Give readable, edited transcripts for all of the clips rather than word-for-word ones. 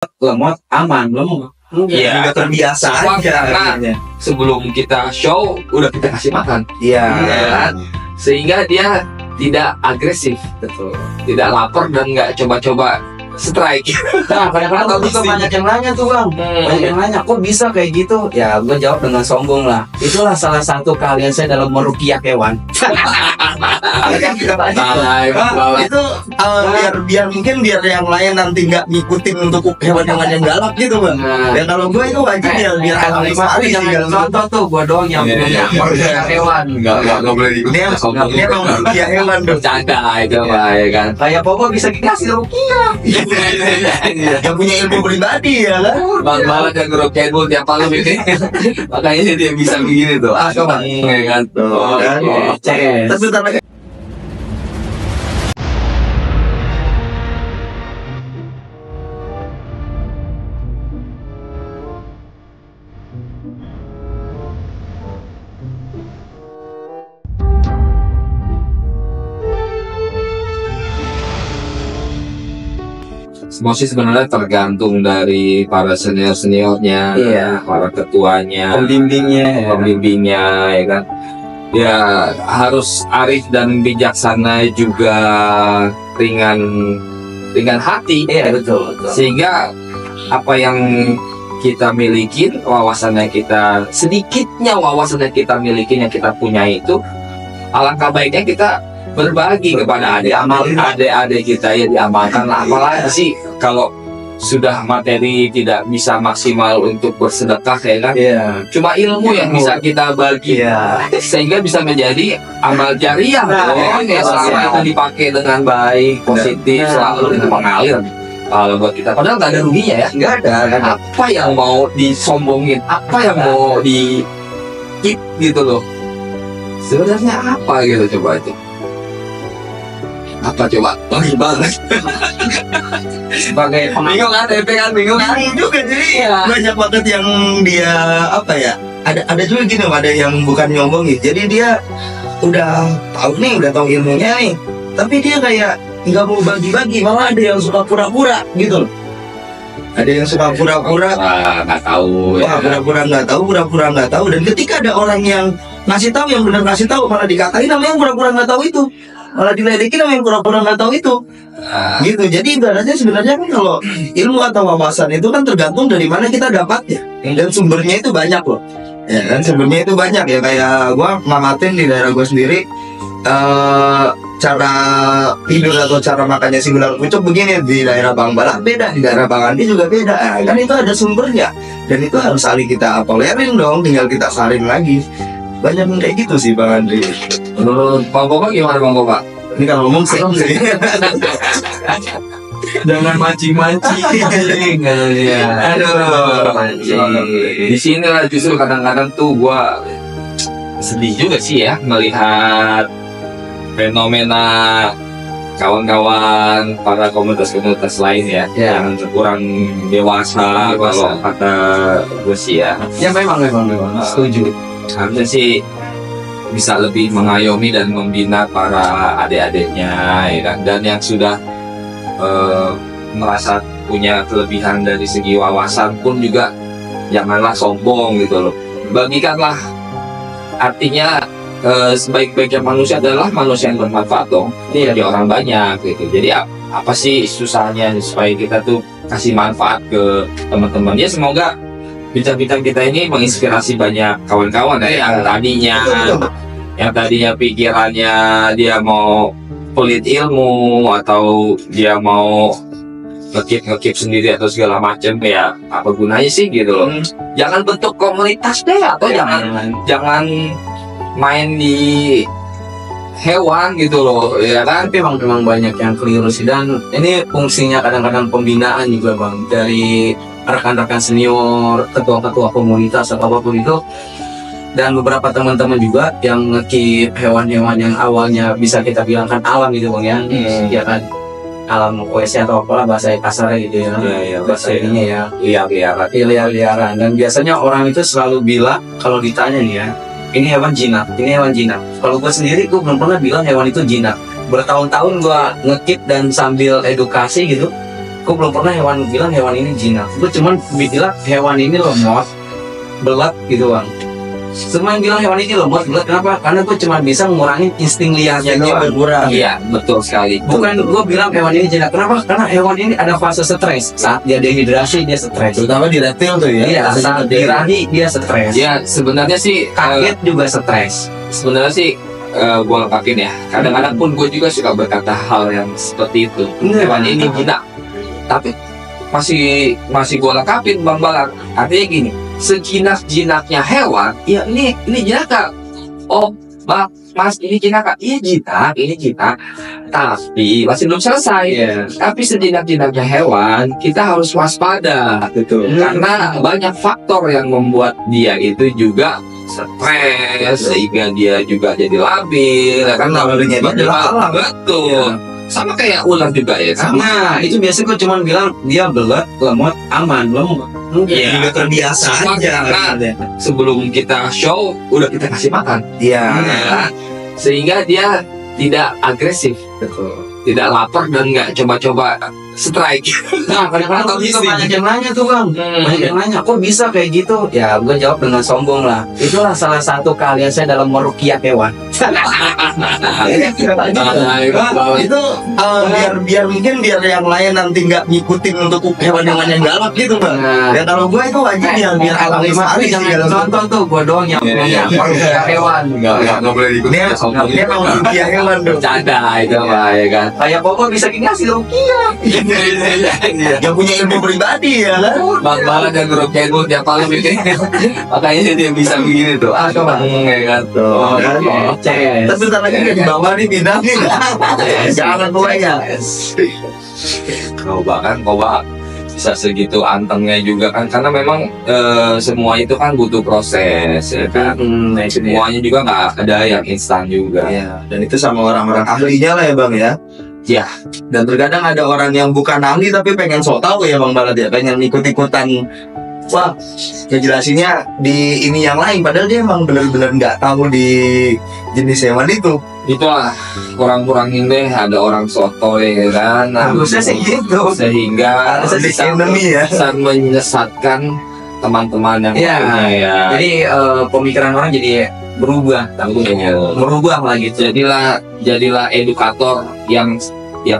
lemot aman belum. Iya, Udah terbiasa Semua aja. karena akhirnya. sebelum kita show udah kita kasih makan, Iya. ya kan? Sehingga dia tidak agresif, Betul. tidak lapar dan nggak coba-coba strike. Nah, kadang-kadang juga banyak yang nanya tuh bang, banyak yang nanya kok bisa kayak gitu. Ya gue jawab dengan sombong lah. Itulah salah satu keahlian saya dalam merukiah hewan. Yang kita tanya. Nah, Itu biar mungkin biar yang lain nanti nggak ngikutin untuk hewan-hewan yang galak gitu bang. Nah, Ya kalau gue itu wajib ya biar Kalau alami lima sekali sih jangan kalau contoh tuh gue doang yang Iya, punya iya. merukiah hewan. nggak boleh ikut. Dia dia mau merukiah hewan dong. Bercanda itu Pak, ya kan. Kayak Bobo bisa dikasih rukiah. Yang punya ilmu pribadi ya kan. Bang malah kan grup chatbot tiap malam ini. Makanya dia bisa begini tuh. Coba. Ya kan. Tuh, kan. CS. Tapi bentar lagi. Semua sih sebenarnya tergantung dari para senior-seniornya, Iya. para ketuanya, Pembimbingnya. pembimbingnya, ya kan. Ya harus arif dan bijaksana juga, ringan hati, Iya betul. sehingga apa yang kita miliki, sedikitnya wawasan yang kita miliki, yang kita punya itu, alangkah baiknya kita berbagi kepada adik-adik kita, ya diamalkan lah. Apalagi sih kalau sudah materi tidak bisa maksimal untuk bersedekah, ya kan. Iya. Cuma ilmu yang bisa kita bagi, Iya. sehingga bisa menjadi amal jariah. Nah, ya, selama iya. itu dipakai dengan baik, positif, Nah. selalu itu mengalir kalau buat kita. Padahal nggak ada ruginya ya. Nggak ada. Apa yang mau disombongin, apa yang mau di keep gitu loh. Sebenarnya apa gitu, coba itu. Apa coba? Bagi banget. Sebagai Bingung kan, EP kan bingung kan? Bingung juga jadi Iya. banyak banget yang dia apa ya? Ada juga gini, ada yang bukan nyombongin. Jadi dia udah tahu ilmunya nih, tapi dia kayak nggak mau bagi-bagi, malah ada yang suka pura-pura gitu loh. Ada yang suka pura-pura, Nggak tahu ya. wah pura-pura nggak tahu, dan ketika ada orang yang ngasih tahu, yang benar ngasih tahu, malah dikatain sama yang pura-pura nggak tahu itu, malah diledekin sama yang pura-pura nggak tahu itu. Ah, Gitu. Jadi ibaratnya sebenarnya kan kalau ilmu atau wawasan itu kan tergantung dari mana kita dapatnya, dan sumbernya itu banyak loh. Ya kan, sumbernya itu banyak ya. Kayak gua ngamatin di daerah gua sendiri, cara tidur atau cara makannya si ular pucuk begini, di daerah Bang Balak beda, di daerah Bang Andi juga beda. Kan itu ada sumbernya, dan itu harus saling kita tolerin dong, tinggal kita salin lagi. Banyak yang kayak gitu sih Bang Andri. menurut Bang Boba gimana Bang Boba? Ini kalau ngomong serem sih. Jangan mancing-mancing. ya. Aduh, Mancing. Di sini lah justru kadang-kadang tuh gua sedih juga sih ya melihat fenomena kawan-kawan para komunitas-komunitas lain ya, Ya. yang kurang dewasa, kalau kata gue sih ya. Ya memang setuju. Harusnya sih bisa lebih mengayomi dan membina para adik-adiknya, ya kan? Dan yang sudah merasa punya kelebihan dari segi wawasan pun juga janganlah sombong gitu loh. Bagikanlah, artinya sebaik-baiknya manusia adalah manusia yang bermanfaat dong bagi orang banyak gitu. Jadi apa sih susahnya supaya kita tuh kasih manfaat ke teman-teman? Ya semoga bincang-bincang kita ini menginspirasi banyak kawan-kawan ya, yang tadinya pikirannya dia mau pelit ilmu atau dia mau ngekip sendiri atau segala macam, ya apa gunanya sih gitu loh. Jangan bentuk komunitas deh, atau jangan main di hewan gitu loh, ya kan. Tapi memang banyak yang keliru sih, dan ini fungsinya kadang-kadang pembinaan juga bang, dari rekan-rekan senior, ketua-ketua komunitas atau apapun itu, dan beberapa teman-teman juga yang ngekip hewan-hewan yang awalnya bisa kita bilangkan alam gitu bang ya, ya kan, alam OSC atau apalah bahasa kasarnya gitu ya, bahasa ininya ya, liar-liaran. Dan biasanya orang itu selalu bilang kalau ditanya nih ya, ini hewan jinak, ini hewan jinak. Kalau gue sendiri, gue belum pernah bilang hewan itu jinak. Bertahun-tahun gue ngekip dan sambil edukasi gitu, Gue belum pernah bilang hewan ini jinak. Gue cuman bilang hewan ini lemot, belat gitu bang. Semua yang bilang hewan ini lemot, belat, kenapa? Karena gue cuma bisa mengurangi insting liarnya Jadi doang. berkurang. Iya, betul sekali. Bukan gue bilang hewan ini jinak. Kenapa? Karena hewan ini ada fase stres. Saat dia dehidrasi dia stres. Terutama di reptil tuh ya. Iya, saat birahi dia stres. Ya sebenarnya sih Kaget juga stres. sebenarnya sih gue lengkapin ya. Kadang-kadang pun gue juga suka berkata hal yang seperti itu. Hewan ini jinak, tapi masih gue lengkapin Bang Balang. Artinya gini, sejinak-jinaknya hewan, ya ini jinak Kak. Oh Bang, Mas ini jinak Kak. Iya jinak, ini jinak. Tapi masih belum selesai. Iya. Tapi sejinak-jinaknya hewan, kita harus waspada. Betul. Karena banyak faktor yang membuat dia itu juga stres, sehingga dia juga jadi labil. Karena Labilnya dia adalah alam. betul. Sama kayak ular juga ya. Nah, itu biasa gue cuma bilang dia belat, lemot, aman, lemot. Iya. Udah terbiasa Sama aja. karena sebelum kita show udah kita kasih makan. Iya. Ya. Sehingga dia tidak agresif, tidak lapar dan nggak coba-coba strike. Nah, kadang-kadang Atau juga bising. banyak yang nanya tuh bang. Banyak yang nanya, kok bisa kayak gitu? Ya, gue jawab dengan sombong lah. Itulah salah satu keahlian saya dalam meruqyah hewan. Itu biar mungkin biar yang lain nanti nggak ngikutin untuk hewan-hewan yang galak gitu bang. Nah, Ya kalau gue itu wajib ya biar alam lestari sih jangan dalam nonton tuh, gue doang yang Iya, iya. meruqyah hewan. Nggak boleh ikut. Dia dia mau rupiah hewan dong. Bercanda itu mah ya kan. Kayak Koko bisa ngasih ruqyah. Yang punya ilmu pribadi ya kan. Bang Bala dan grup Kenwood tiap malam bikin. Makanya dia bisa begini tuh. Ah, coba. Ya kan. Tuh, kan. CS. Tapi bentar lagi udah di bawah nih bintang nih. Jangan gue ya. Koba bisa segitu antengnya juga kan, karena memang semua itu kan butuh proses ya kan. Nah, itu dia. Semuanya juga nggak ada yang instan juga. Iya, dan itu sama orang-orang ahlinya lah ya bang ya. Ya. Dan terkadang ada orang yang bukan ahli tapi pengen sok tahu ya bang Balat ya, pengen ikut-ikutan. Wah, ngejelasinnya di ini yang lain, padahal dia emang benar-benar nggak tahu di jenis hewan itu. Itulah kurang-kurangin deh ada orang sotoy ya kan. Harusnya sih gitu. Sehingga Harusnya bisa enemy ya. menyesatkan teman-teman yang Iya. lainnya ya. Jadi pemikiran orang jadi berubah, merubah lah gitu. Jadilah edukator yang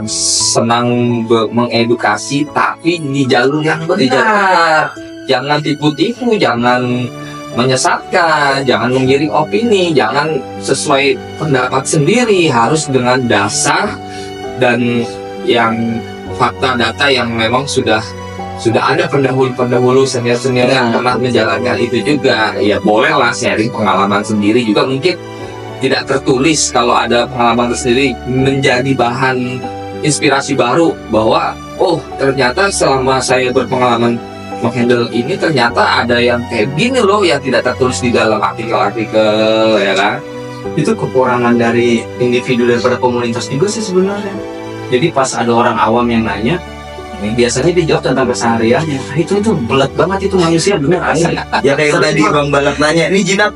senang mengedukasi tapi di jalur yang benar. Jangan tipu-tipu, jangan menyesatkan, jangan menggiring opini, jangan sesuai pendapat sendiri, harus dengan dasar dan yang fakta data yang memang sudah ada pendahulu senior yang pernah menjalankan itu juga. Ya bolehlah sharing pengalaman sendiri juga, mungkin tidak tertulis, kalau ada pengalaman tersendiri menjadi bahan inspirasi baru bahwa oh ternyata selama saya berpengalaman menghandle ini ternyata ada yang kayak gini loh yang tidak tertulis di dalam artikel-artikel ya kan. Itu kekurangan dari individu daripada komunitas juga sih sebenarnya. Jadi pas ada orang awam yang nanya, biasanya dijawab tentang kesehariannya. Itu belat banget itu manusia, bener asli. Ya kayak tadi bang Balat nanya, ini jinak.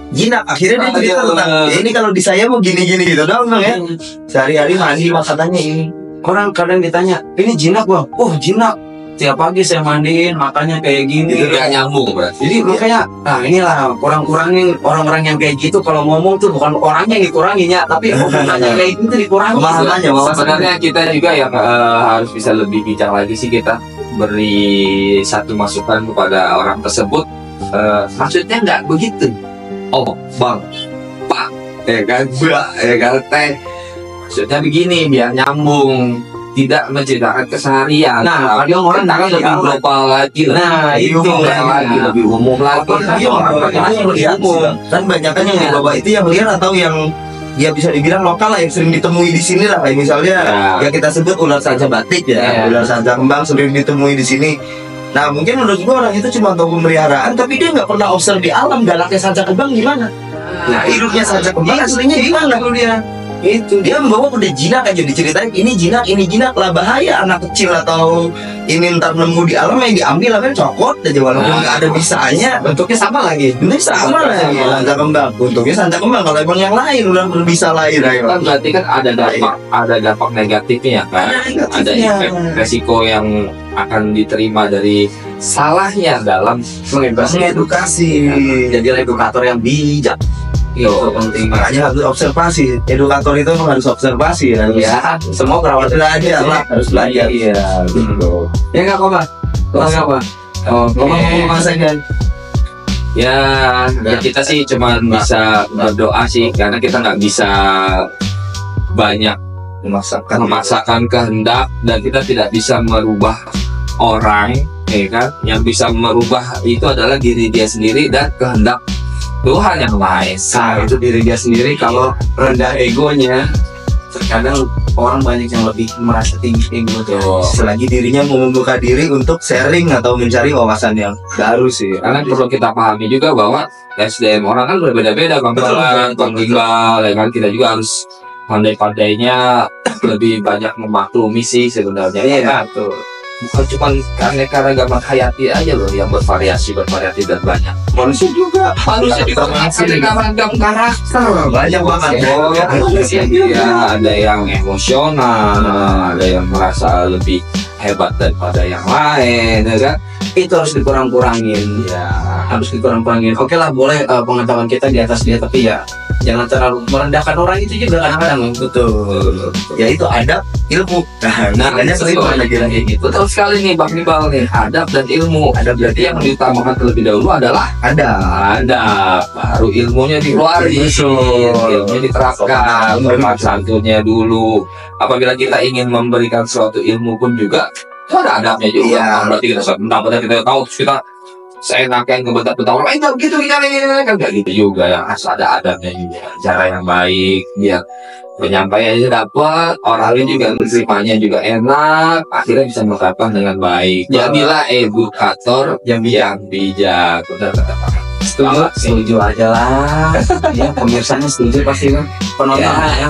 Akhirnya dia cerita tentang, ya ini kalau di saya mau gini-gini gitu dong bang ya. Sehari-hari mandi makanannya ini. Orang kadang ditanya, ini jinak bang? Oh jinak. Tiap pagi saya mandiin, makannya kayak gini. Itu nggak nyambung berarti. Jadi makanya, nah inilah kurang-kurangin orang-orang yang kayak gitu. Kalau ngomong tuh bukan orangnya yang dikuranginya, tapi omongannya kayak gitu dikurangi. Pemahamannya, Sebenarnya kita juga yang harus bisa lebih bijak lagi sih, kita beri satu masukan kepada orang tersebut. Maksudnya nggak begitu. Oh bang, pak, ya kan, mbak, ya kan, teh. Maksudnya begini biar nyambung, tidak menceritakan keseharian. Nah, kadang orang kan lebih global lagi, Nah, lebih itu umum lagi, lebih umum lagi. Iya, kan banyak kan yang di bawah itu yang liar atau yang ya bisa dibilang lokal lah, yang sering ditemui di sini lah, kayak misalnya ya kita sebut ular sanca batik ya, ular sanca kembang sering ditemui di sini. Nah mungkin menurut gua orang itu cuma tahu pemeliharaan tapi dia nggak pernah observe di alam galaknya sanca kembang gimana. Nah hidupnya sanca kembang aslinya gimana Itu dia. Itu dia membawa udah jinak aja diceritain, ini jinak lah, bahaya anak kecil atau ini ntar nemu di alam yang diambil apa cokot aja walaupun nggak ada bisanya. Bentuknya sama lagi. Ini sama lagi sanca kembang. Bentuknya sanca kembang, kalau emang yang lain udah bisa lain. Kan berarti kan ada dampak negatifnya kan. Ada efek resiko yang akan diterima dari salahnya dalam mengedukasi. Jadi edukator yang bijak. Itu penting. Makanya harus observasi. Edukator itu memang harus observasi Ya, semua perawat belajar lah, harus belajar. Iya, betul. Ya nggak apa-apa. Apa? Oh, Ngomong masakan. Ya, kita sih cuma bisa berdoa sih, karena kita nggak bisa banyak memaksakan kehendak, dan kita tidak bisa merubah orang, ya kan? Yang bisa merubah itu adalah diri dia sendiri dan kehendak Tuhan yang lain. Nah, itu diri dia sendiri. Kalau rendah egonya, terkadang orang banyak yang lebih merasa tinggi ego tuh. Selagi dirinya mau membuka diri untuk sharing atau mencari wawasan yang baru sih. Karena perlu kita pahami juga bahwa SDM orang kan berbeda-beda, Bang Balan, Bang Iqbal, ya kan? Kita juga harus pandai-pandainya lebih banyak memaklumi sih sebenarnya. Iya, betul. Bukan cuma keanekaragaman hayati aja loh yang bervariasi dan banyak. Manusia juga Keanekaragam karakter banyak banget. Ya, ada yang emosional, ada yang merasa lebih hebat daripada yang lain, ya kan? Itu harus dikurang-kurangin. Ya, Harus dikurang-kurangin. Oke lah, boleh pengetahuan kita di atas dia, tapi ya jangan terlalu merendahkan orang itu juga kadang-kadang. Betul. Ya itu adab, ilmu. Nah, banyak betul. sekali kayak gitu. Betul sekali nih Bang Iqbal nih, adab dan ilmu. Adab dan Jadi yang diutamakan terlebih dahulu adalah Ada. baru ilmunya dikeluarin, ilmunya diterapkan, sopan santunnya dulu. Apabila kita ingin memberikan suatu ilmu pun juga itu ada adabnya juga. Iya. Berarti kita benar-benar kita tahu, terus kita seenaknya ngebentak-bentak orang, enggak begitu, ini kan enggak gitu juga ya. Harus ada adabnya juga, cara yang baik biar penyampaiannya dapat, orangnya juga menerimanya juga enak, akhirnya bisa menerapkan dengan baik. Jadilah edukator yang bijak. Benar kata Pak. Setuju aja lah. Ya, pemirsanya setuju pasti kan. Penontonnya ya.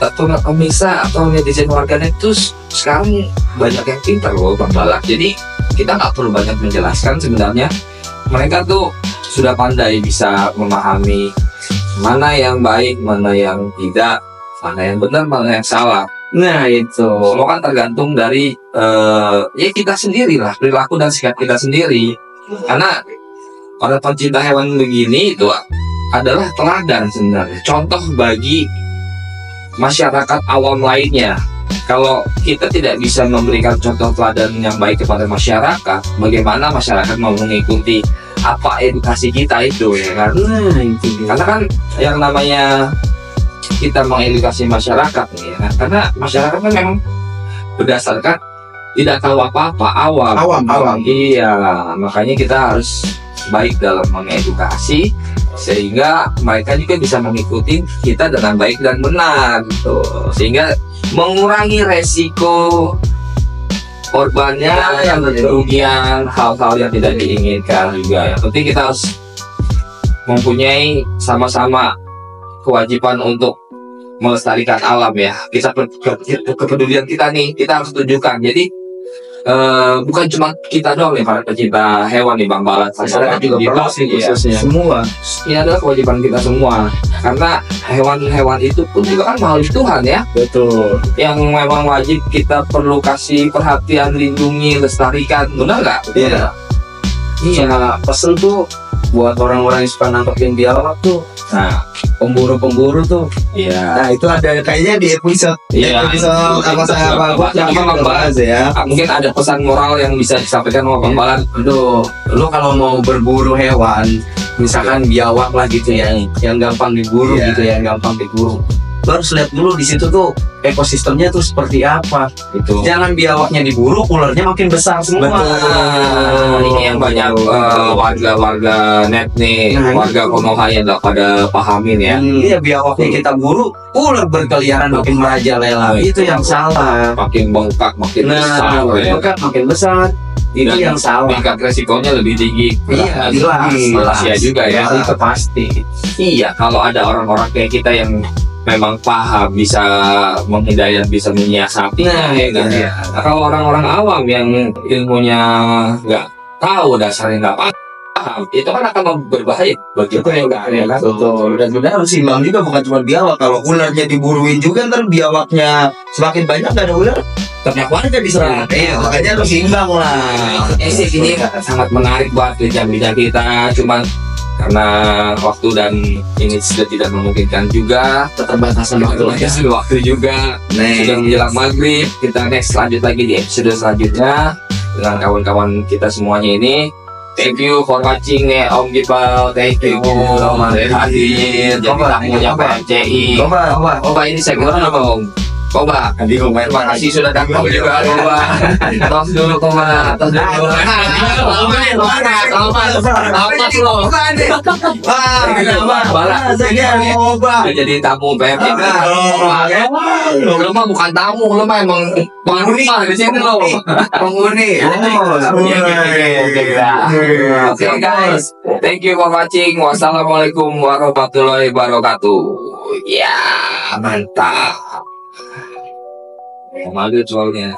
Atau pemirsa atau netizen warganet itu sekarang banyak yang pintar loh Bang Balak. Jadi kita nggak perlu banyak menjelaskan, sebenarnya mereka tuh sudah pandai bisa memahami mana yang baik, mana yang tidak, mana yang benar, mana yang salah. Nah itu. Semua kan tergantung dari ya kita sendiri lah, perilaku dan sikap kita sendiri. Karena para pencinta hewan begini itu adalah teladan sebenarnya, contoh bagi masyarakat awam lainnya. Kalau kita tidak bisa memberikan contoh teladan yang baik kepada masyarakat, bagaimana masyarakat mau mengikuti apa edukasi kita itu, ya kan? Nah itu. Karena kan yang namanya kita mengedukasi masyarakat nih, ya kan? Karena masyarakat kan memang berdasarkan tidak tahu apa-apa, awam. Iya, makanya kita harus baik dalam mengedukasi sehingga mereka juga bisa mengikuti kita dengan baik dan benar gitu. Sehingga mengurangi resiko korbannya, yang kerugian, hal-hal yang tidak diinginkan juga. Yang penting kita harus mempunyai sama-sama kewajiban untuk melestarikan alam ya. Kita kepedulian kita nih, kita harus tunjukkan. Jadi bukan cuma kita doang nih para pecinta hewan nih Bang Balat, masyarakat juga perlu sih khususnya. Semua. Ini adalah kewajiban kita semua, karena hewan-hewan itu pun juga kan makhluk Tuhan ya. Betul. Yang memang wajib kita perlu kasih perhatian, lindungi, lestarikan, benar nggak? Iya. Iya, pesen tuh buat orang-orang yang suka nangkepin biawak tuh. Nah, pemburu-pemburu tuh. Iya. Nah itu ada kayaknya di episode apa gua yang kita bahas ya. Mungkin ada pesan moral yang bisa disampaikan sama Bang Balat. Aduh, lo kalau mau berburu hewan, misalkan biawak lah gitu ya, yang gampang diburu gitu ya, yang gampang diburu. Lo harus lihat dulu di situ tuh ekosistemnya tuh seperti apa. Itu. Jangan biawaknya diburu, ularnya makin besar semua. Betul. Ini yang banyak warga-warga net nih, warga Konoha yang nggak pada pahamin ya. Iya, biawaknya kita buru, ular berkeliaran makin merajalela. Itu yang salah. Makin bengkak, makin besar. Bengkak makin besar. Itu yang salah. Tingkat resikonya lebih tinggi. Iya, jelas. Malaysia juga ya. Itu pasti. Iya, kalau ada orang-orang kayak kita yang memang paham, bisa menghidayah, bisa menyiasati. Nah, ya kan? iya. Nah, kalau orang-orang awam yang ilmunya nggak tahu, dasarnya nggak paham, itu kan akan berbahaya bagi mereka, ya kan? Betul. Dan sebenarnya harus seimbang juga, bukan cuma biawak. Kalau ularnya diburuin juga, ntar biawaknya semakin banyak, gak ada ular, ternak warga diserang. Makanya harus seimbang lah. Ini sangat menarik buat bincang-bincang kita, cuman karena waktu dan ini sudah tidak memungkinkan juga, Keterbatasan waktu juga sudah menjelang maghrib. Kita next lanjut lagi di episode selanjutnya dengan kawan-kawan kita semuanya ini. Thank you for watching ya Om Gipal, thank you hadir jadi tamunya PMCI. Coba ini saya kira apa Om? Coba, terima kasih sudah datang juga Coba. Tos dulu Coba, tos dulu. Jadi tamu PMCI. Lo mah bukan tamu, lo mah emang penghuni di sini lo. Penghuni. Oke guys, thank you for watching. Wassalamualaikum warahmatullahi wabarakatuh. Ya, mantap. Maghrib soalnya.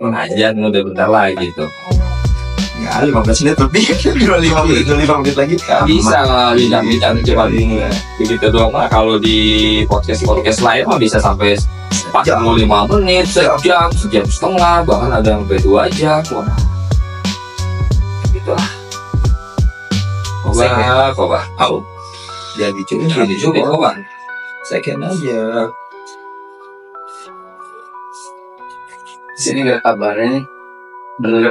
Pengajian udah bentar lagi tuh. Ya, 15 menit lebih. 25 menit lagi. Bisa bincang-bincang cuma begitu doang mah. Kalau di podcast lain mah bisa sampai 45 menit, sejam setengah, bahkan ada yang sampai 2 jam. Wah. Gitulah. Coba. Jangan dicoba. Coba. Second aja. Sini nggak kabarnya nih. Bener